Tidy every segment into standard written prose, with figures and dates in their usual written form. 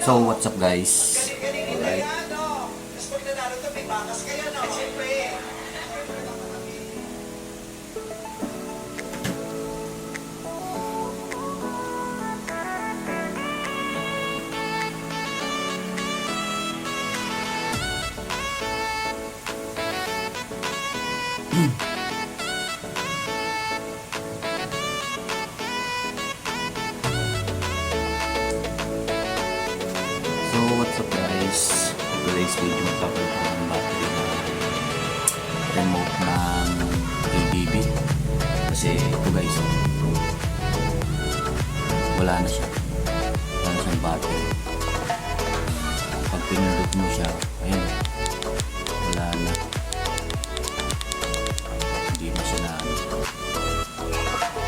So, what's up guys? Alright. So, what's up guys? Today's video magpapalitan ng battery ng remote ng ABB. Kasi ito guys, wala na siya. Wala na siyang battery. Pag pinindot mo siya, ayun, wala na. Hindi na siya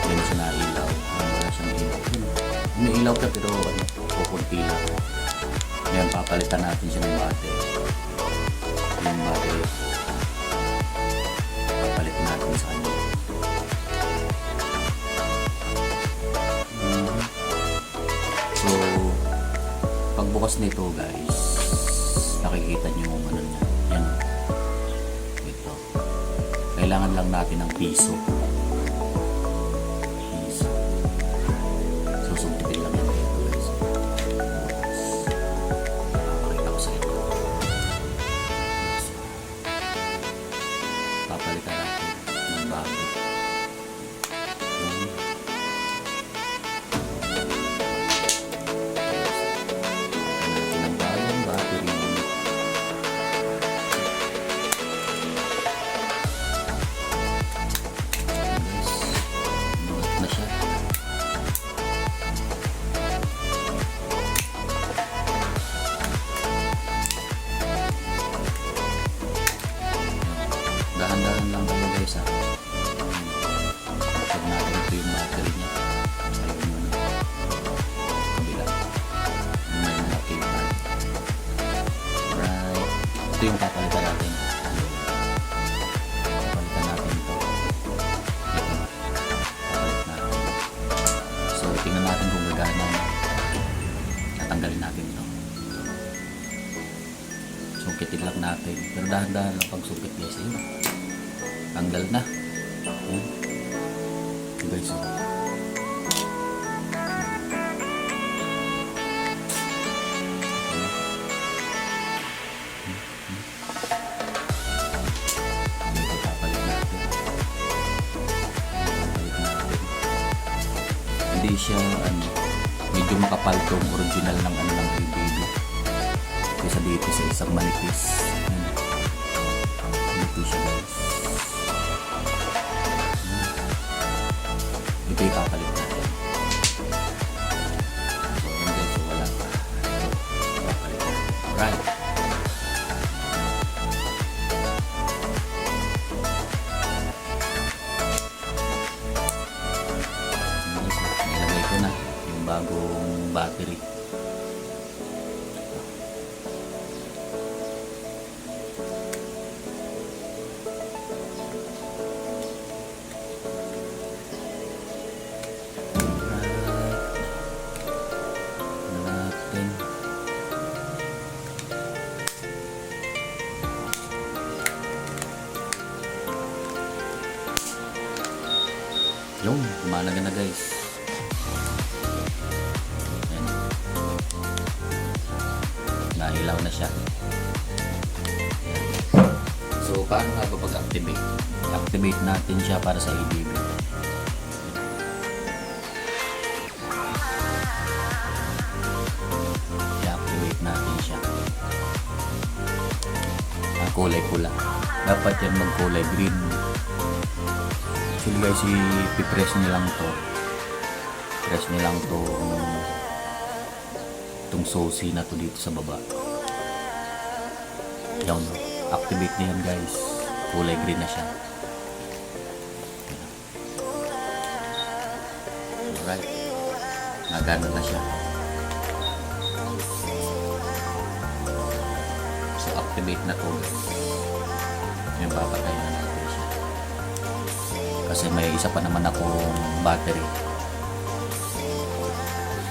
hindi na siya nailaw. Wala siyang ilaw. May ilaw ka pero kukunti lang. Ngayon, papalitan natin siya ng battery. Yung battery, papalitan natin sa kanya. So, pagbukas nito guys, nakikita nyo yung ano niya. Yan. Ito. Kailangan lang natin ng piso. Susubtitin lang yan dito guys. Papalitan natin ng bago. Natin ng bagong battery. Guys, na siya. Dahan-dahan lang kayo guys ha. Pag natin ito yung battery niya, ayun mo na kabila, may mga cable. Right, ito yung papalitan natin. Papalitan natin ito. Papalit natin. So tingnan natin kung gagana. Tatanggalin natin ito. Sungkitin lang natin, pero dahan-dahan lang pag sungkit guys. Ayun, tanggal na. Ayan. Guys, so ito papalit natin. Hindi siya medyo makapal tong original ng ng ABB kaysa dito sa isang manipis. Ito siya guys. Ito yung kapalit natin. So yun guys, so wala pa. Ito, kapalit natin. Alright. Nilagay ko na yung bagong battery. Yung, kumalaga na guys. Ayan. Nahilaw na siya. Ayan. So, paano nga ba pag-activate? Activate natin siya para sa ABB. I-activate natin siya. Ang kulay pula. Dapat yan magkulay green. Actually guys, i-press nyo lang to. Press nyo lang to itong susi na to dito sa baba. Yan, activate na yan guys. Kulay green na siya. Alright, nagana na siya. So activate na to guys. Yung papatay na natin siya. Kasi may isa pa naman akong battery.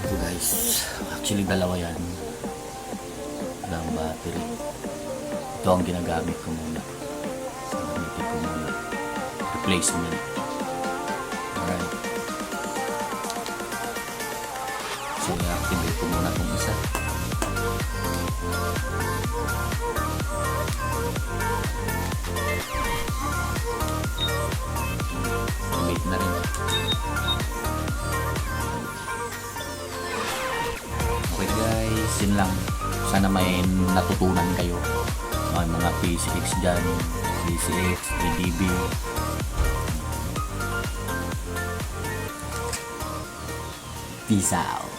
Ito guys, actually dalawa yan. ng battery. Ito ang ginagamit ko muna. Gamitin ko muna. Replacement. Alright. So, i-activate ko muna itong isa. Wait na rin. Okay guys, yun lang. Sana may natutunan kayo. Mga PCX dyan, PCX, ADB. Peace out.